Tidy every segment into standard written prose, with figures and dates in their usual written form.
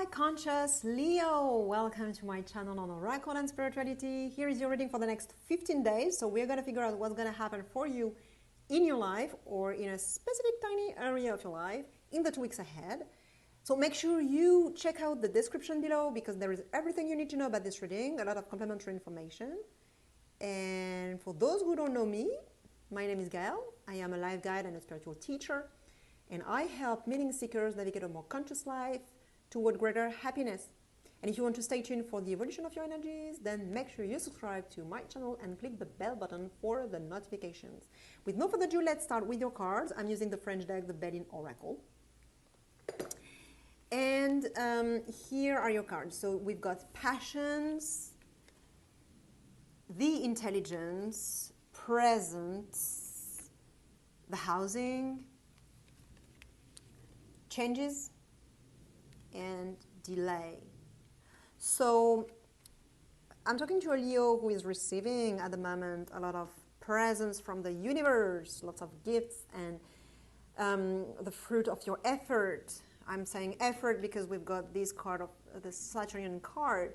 Hi conscious Leo, welcome to my channel on Oracle and Spirituality. Here is your reading for the next 15 days. So we're going to figure out what's going to happen for you in your life or in a specific tiny area of your life in the 2 weeks ahead. So make sure you check out the description below because there is everything you need to know about this reading, a lot of complementary information. And for those who don't know me, my name is Gail. I am a life guide and a spiritual teacher. And I help meaning seekers navigate a more conscious life toward greater happiness. And if you want to stay tuned for the evolution of your energies, then make sure you subscribe to my channel and click the bell button for the notifications. With no further ado, let's start with your cards. I'm using the French deck, the Belline Oracle. And here are your cards. So we've got passions, the intelligence, presence, the housing, changes, and delay. So I'm talking to a Leo who is receiving at the moment a lot of presents from the universe, lots of gifts and the fruit of your effort. I'm saying effort because we've got this card of the Saturnian card,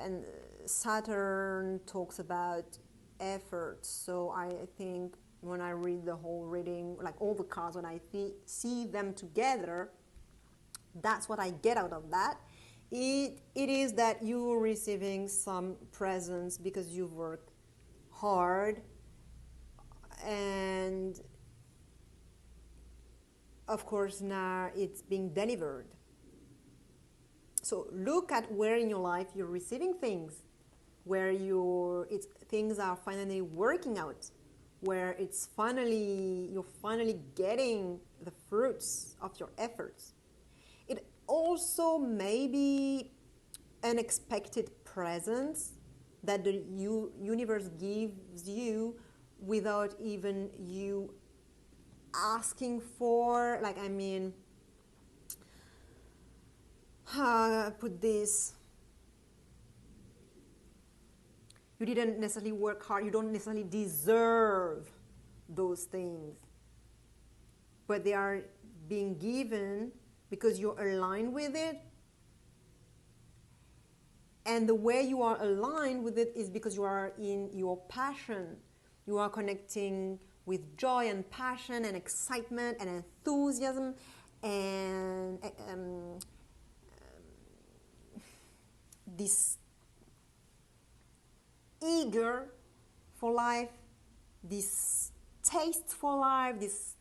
and Saturn talks about effort. So I think when I read the whole reading, like all the cards, when I see them together, that's what I get out of that. It is that you're receiving some presents because you've worked hard, and of course now it's being delivered. So look at where in your life you're receiving things, where things are finally working out, where you're finally getting the fruits of your efforts. It also may be unexpected presents that the universe gives you without even you asking for. Like, I mean, how I put this? You didn't necessarily work hard. You don't necessarily deserve those things, but they are being given because you're aligned with it. And the way you are aligned with it is because you are in your passion. You are connecting with joy and passion and excitement and enthusiasm and this eager for life, this taste for life, this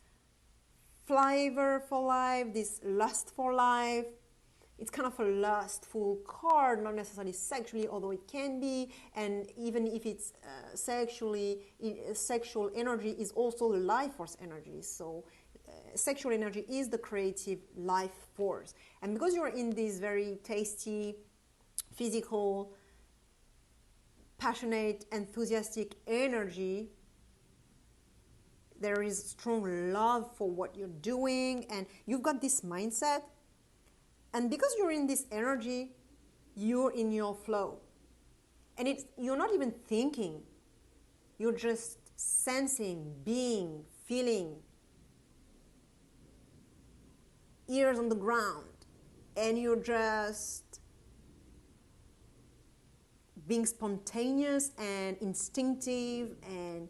flavor for life, this lust for life. It's kind of a lustful card, not necessarily sexually, although it can be. And even if it's sexual energy is also the life force energy. So sexual energy is the creative life force. And because you're in this very tasty, physical, passionate, enthusiastic energy, there is strong love for what you're doing, and you've got this mindset. And because you're in this energy, you're in your flow. And you're not even thinking. You're just sensing, being, feeling, ears on the ground. And you're just being spontaneous and instinctive and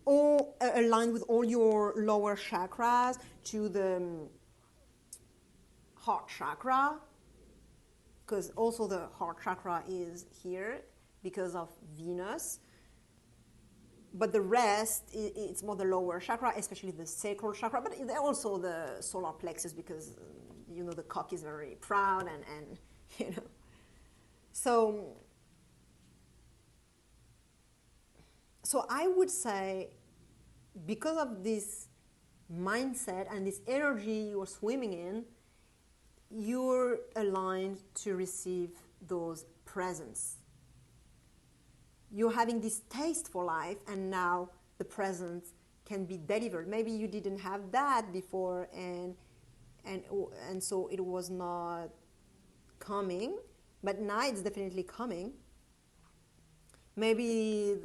all aligned with all your lower chakras to the heart chakra, because also the heart chakra is here because of Venus. But the rest, it's more the lower chakra, especially the sacral chakra, but also the solar plexus, because you know the cock is very proud and you know. So I would say, because of this mindset and this energy you're swimming in, you're aligned to receive those presents. You're having this taste for life, and now the presents can be delivered. Maybe you didn't have that before, and so it was not coming, but now it's definitely coming. Maybe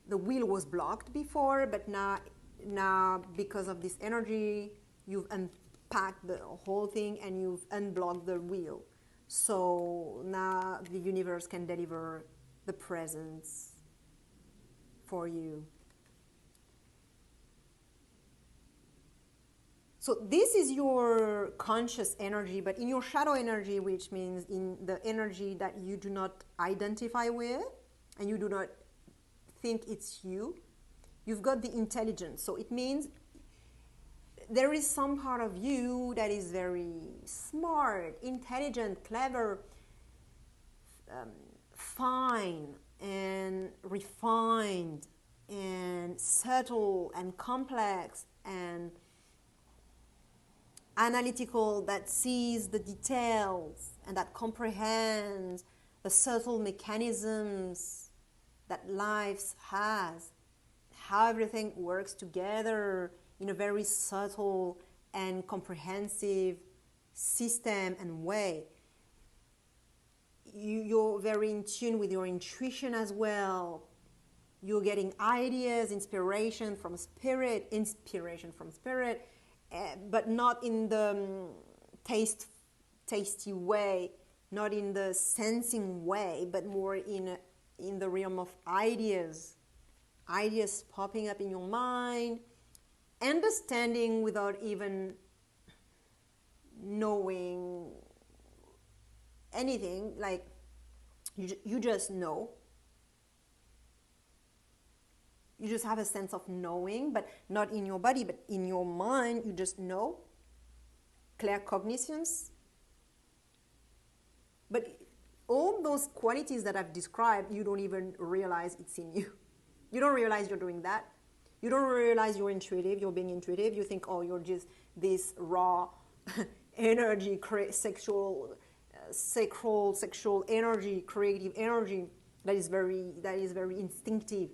the wheel was blocked before, but now now, because of this energy, you've unpacked the whole thing and you've unblocked the wheel. So now the universe can deliver the presents for you. So this is your conscious energy, but in your shadow energy, which means in the energy that you do not identify with and you do not think it's you, you've got the intelligence. So it means there is some part of you that is very smart, intelligent, clever, fine and refined and subtle and complex and analytical, that sees the details and that comprehends the subtle mechanisms that life has, how everything works together in a very subtle and comprehensive system and way. You're very in tune with your intuition as well. You're getting ideas, inspiration from spirit, but not in the tasty way, not in the sensing way, but more in the realm of ideas popping up in your mind, understanding without even knowing anything, like you just know. You just have a sense of knowing, but not in your body, but in your mind, you just know. Claircognizance. But all those qualities that I've described, you don't even realize it's in you. You don't realize you're doing that. You don't realize you're intuitive, you're being intuitive. You think, oh, you're just this raw energy, sexual energy, creative energy that is very instinctive.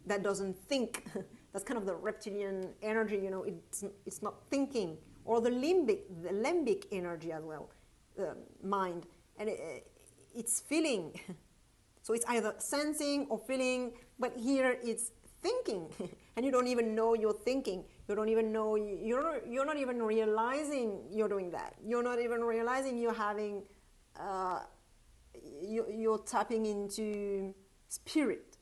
That doesn't think. That's kind of the reptilian energy, you know. It's not thinking. Or the limbic energy as well, mind, and it's feeling. So it's either sensing or feeling, but here it's thinking, and you don't even know you're thinking. You don't even know you're not even realizing you're doing that. You're not even realizing you're having you're tapping into spirit.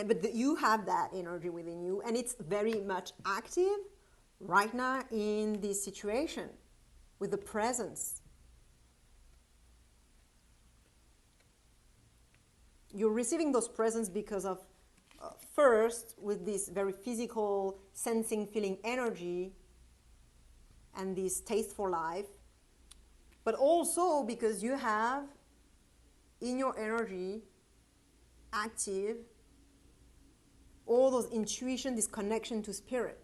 But you have that energy within you, and it's very much active right now in this situation with the presence. You're receiving those presents because of, first, with this very physical, sensing, feeling energy and this taste for life, but also because you have in your energy active all those intuition, this connection to spirit,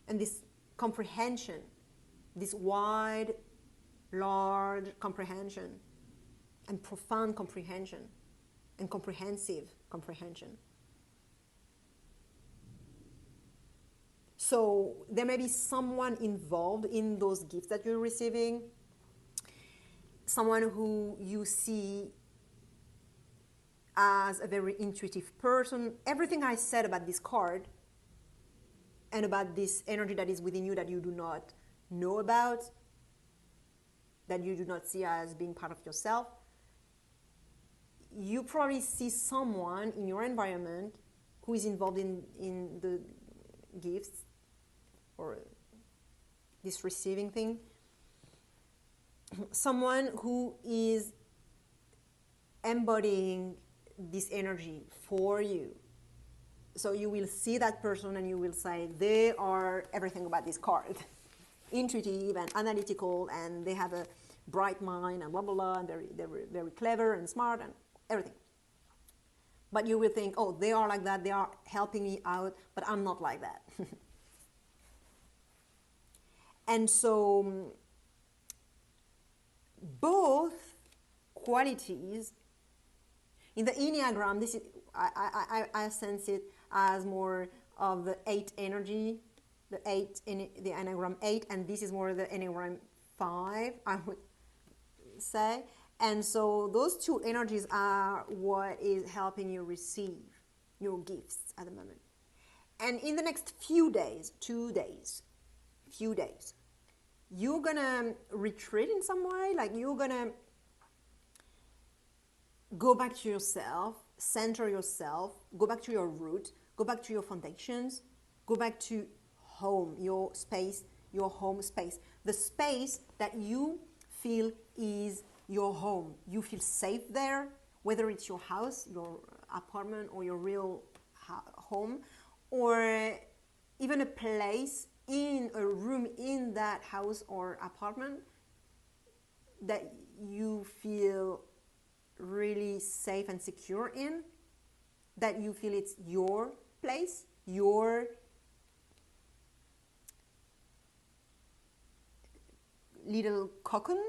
and this comprehension, this wide, large comprehension, and profound comprehension, and comprehensive comprehension. So there may be someone involved in those gifts that you're receiving, someone who you see as a very intuitive person. Everything I said about this card and about this energy that is within you that you do not know about, that you do not see as being part of yourself, you probably see someone in your environment who is involved in the gifts or this receiving thing. Someone who is embodying this energy for you. So you will see that person and you will say, they are everything about this card. Intuitive and analytical, and they have a bright mind and blah, blah, blah, and they're very clever and smart and everything. But you will think, oh, they are like that, they are helping me out, but I'm not like that. And so both qualities in the Enneagram, this is, I sense it as more of the 8 energy, the Enneagram 8, and this is more the Enneagram 5, I would say. And so those two energies are what is helping you receive your gifts at the moment. And in the next few days, few days, you're gonna retreat in some way, like you're gonna go back to yourself, center yourself, go back to your root, go back to your foundations, go back to home, your space, your home space, the space that you feel is your home. You feel safe there, whether it's your house, your apartment, or your real home, or even a place in a room in that house or apartment that you feel really safe and secure in, that you feel it's your place, your little cocoon.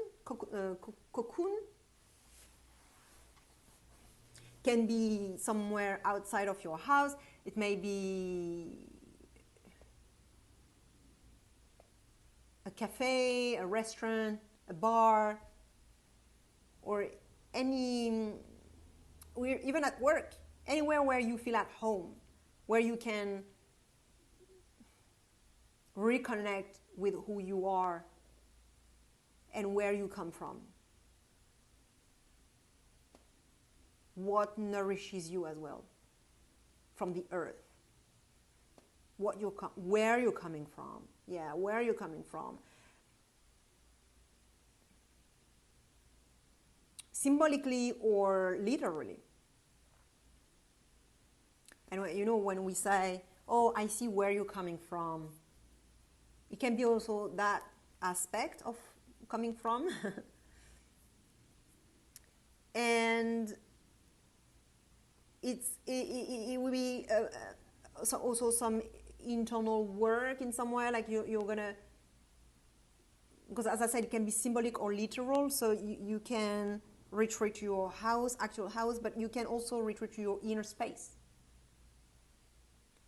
Can be somewhere outside of your house. It may be a cafe, a restaurant, a bar, or even at work, anywhere where you feel at home, where you can reconnect with who you are and where you come from. What nourishes you as well from the earth. Where you're coming from. Yeah, where you're coming from. Symbolically or literally. And you know, when we say, oh, I see where you're coming from, it can be also that aspect of coming from. And it will be also some internal work in some way, like you're gonna, because as I said, it can be symbolic or literal, so you can retreat to your house, actual house, but you can also retreat to your inner space.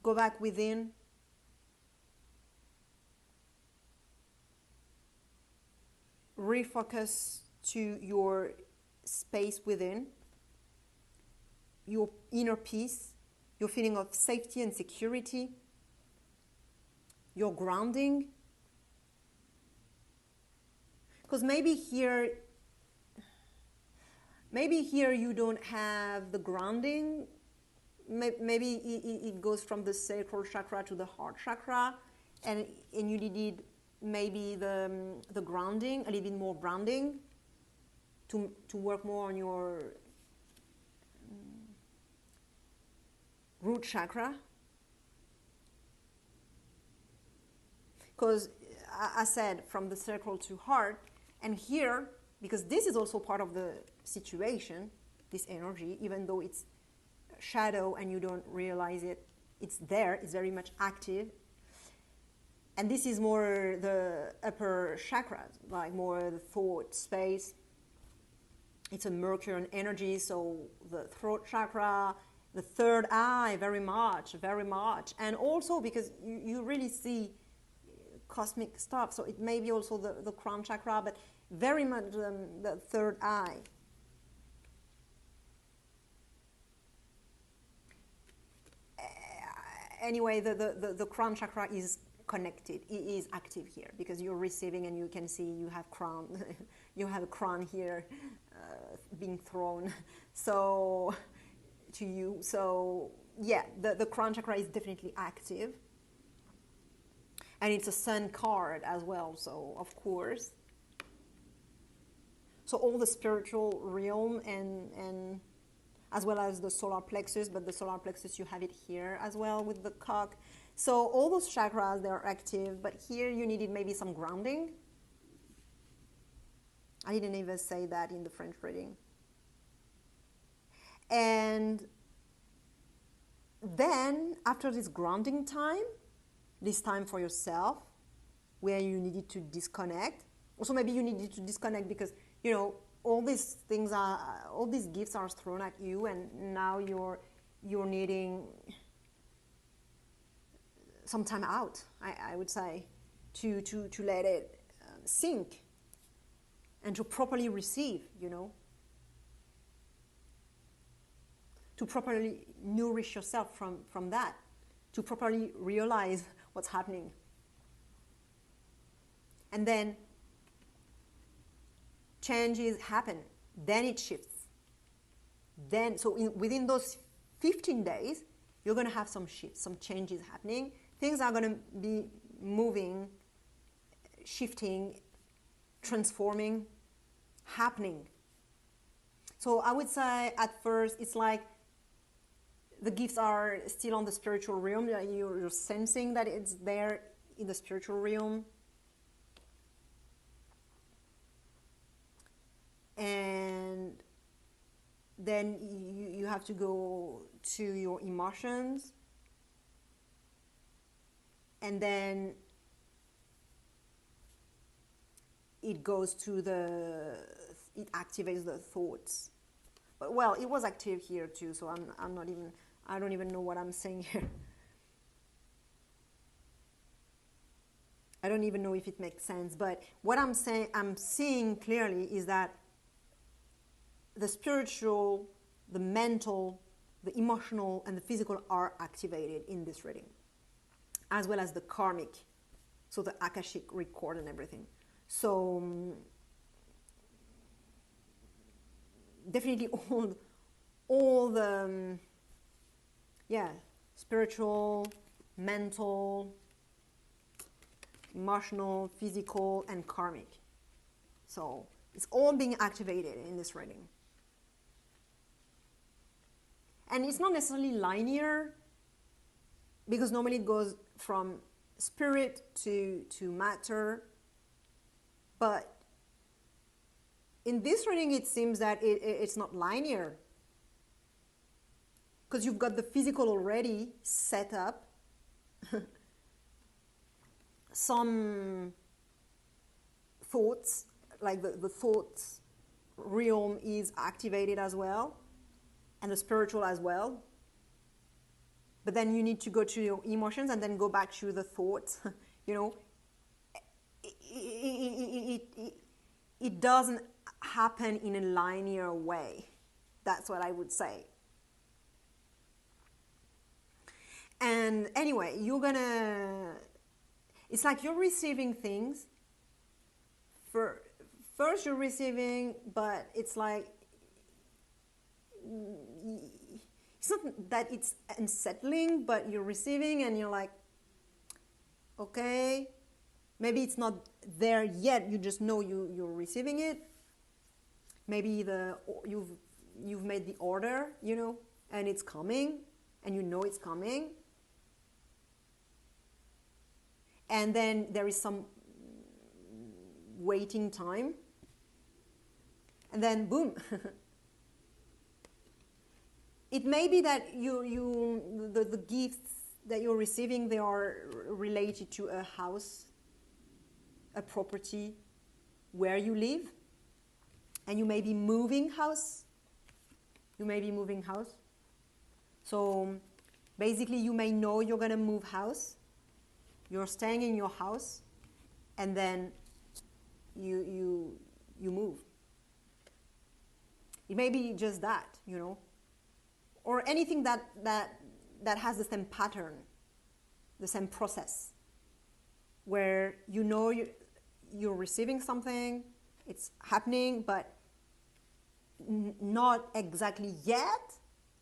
Go back within. Refocus to your space within, your inner peace, your feeling of safety and security, your grounding. Because maybe here you don't have the grounding. Maybe it goes from the sacral chakra to the heart chakra, and you needed maybe the grounding, a little bit more grounding, to work more on your root chakra. Because I said from the sacral to heart, and here, because this is also part of the situation, this energy, even though it's shadow and you don't realize it, it's there, it's very much active. And this is more the upper chakras, like more the thought space. It's a Mercurian energy, so the throat chakra, the third eye, very much. And also because you really see cosmic stuff, so it may be also the crown chakra, but very much the third eye. Anyway, the crown chakra is connected. It is active here because you're receiving, and you can see you have crown, you have a crown here being thrown so to you. So yeah, the crown chakra is definitely active, and it's a sun card as well. So of course, so all the spiritual realm and as well as the solar plexus, but the solar plexus, you have it here as well with the cock. So all those chakras, they are active, but here you needed maybe some grounding. I didn't even say that in the French reading. And then after this grounding time, this time for yourself, where you needed to disconnect. Also maybe you needed to disconnect because, you know, all these gifts are thrown at you, and now you're needing some time out, I would say, to let it sink and to properly receive, you know. to properly nourish yourself from that, to properly realize what's happening. And then changes happen, then it shifts. Then, so within those 15 days, you're going to have some shifts, some changes happening. Things are going to be moving, shifting, transforming, happening. So I would say at first it's like the gifts are still on the spiritual realm. You're sensing that it's there in the spiritual realm. And then you have to go to your emotions, and then it goes to it activates the thoughts. But well, it was active here too, so I don't even know what I'm saying here. I don't even know if it makes sense, but what I'm seeing clearly is that the spiritual, the mental, the emotional, and the physical are activated in this reading, as well as the karmic, so the Akashic record and everything. So definitely all the spiritual, mental, emotional, physical, and karmic. So it's all being activated in this reading. And it's not necessarily linear, because normally it goes from spirit to matter. But in this reading, it seems that it's not linear, because you've got the physical already set up. Some thoughts, like the thoughts realm is activated as well, and the spiritual as well. But then you need to go to your emotions and then go back to the thoughts. You know, it doesn't happen in a linear way. That's what I would say. And anyway, it's like you're receiving things. First you're receiving, but it's like, it's not that it's unsettling, but you're receiving and you're like, okay, maybe it's not there yet, you just know you're receiving it. Maybe you've made the order, you know, and it's coming, and you know it's coming. And then there is some waiting time, and then boom. It may be that the gifts that you're receiving, they are related to a house, a property where you live, and you may be moving house. So basically you may know you're going to move house. You're staying in your house, and then you move. It may be just that, you know, or anything that has the same pattern, the same process, where you know you're receiving something, it's happening, but not exactly yet.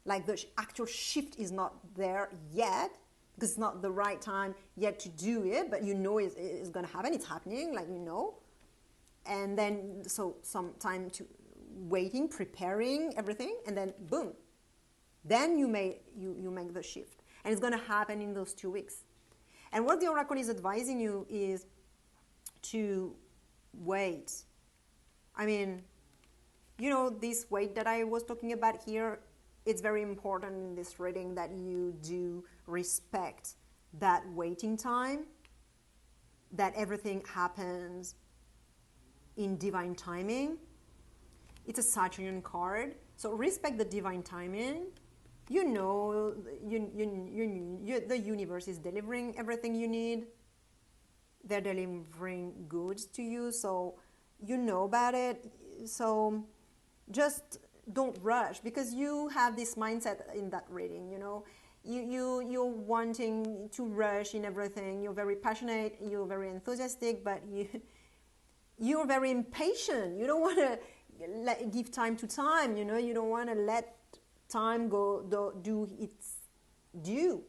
Like the actual shift is not there yet, because it's not the right time yet to do it, but you know it's going to happen, it's happening, like you know. And then, so some time to waiting, preparing everything, and then boom. Then you make the shift. And it's going to happen in those 2 weeks. And what the Oracle is advising you is to wait. I mean, you know, this wait that I was talking about here, it's very important in this reading that you do respect that waiting time, that everything happens in divine timing. It's a Saturnian card, so respect the divine timing. You know, the universe is delivering everything you need. They're delivering goods to you, so you know about it. So just don't rush, because you have this mindset in that reading, you know. You're wanting to rush in everything. You're very passionate, you're very enthusiastic, but you're very impatient. You don't want to give time to time, you know. You don't want to let time do its due.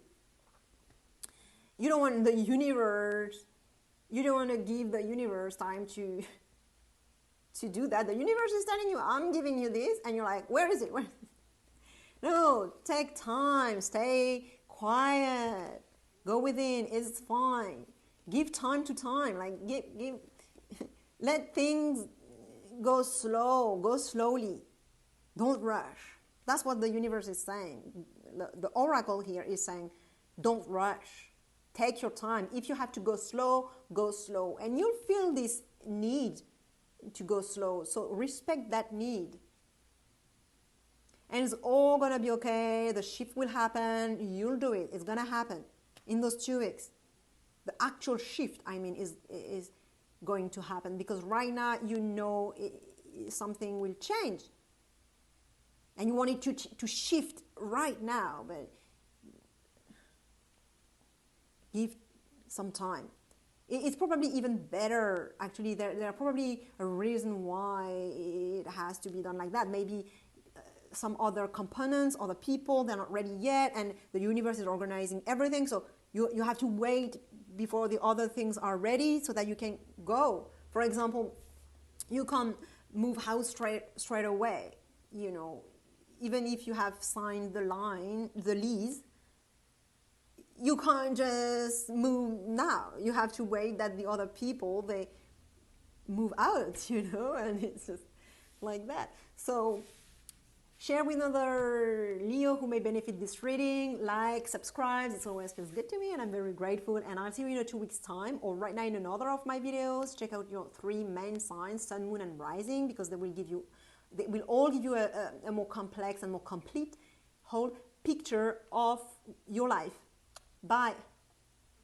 You don't want the universe, you don't want to give the universe time to do that. The universe is telling you, I'm giving you this, and you're like, where is it? Where? No, take time, stay quiet, go within, it's fine. Give time to time, like give let things go slowly. Don't rush. That's what the universe is saying. The oracle here is saying, don't rush. Take your time. If you have to go slow, go slow. And you'll feel this need to go slow. So respect that need. And it's all going to be okay. The shift will happen. You'll do it. It's going to happen in those 2 weeks. The actual shift, I mean, is going to happen, because right now you know something will change. And you want it to shift right now, but give some time. It's probably even better, actually. There are probably a reason why it has to be done like that. Maybe some other components, other people, they're not ready yet, and the universe is organizing everything, so you have to wait before the other things are ready so that you can go. For example, you can't move house straight away, you know. Even if you have signed the lease, you can't just move now. You have to wait that the other people, they move out, you know, and it's just like that. So share with another Leo who may benefit this reading. Like, subscribe. It always feels good to me, and I'm very grateful. And I'll see you in 2 weeks' time, or right now in another of my videos. Check out your 3 main signs, sun, moon, and rising, because they will all give you a more complex and more complete whole picture of your life. Bye.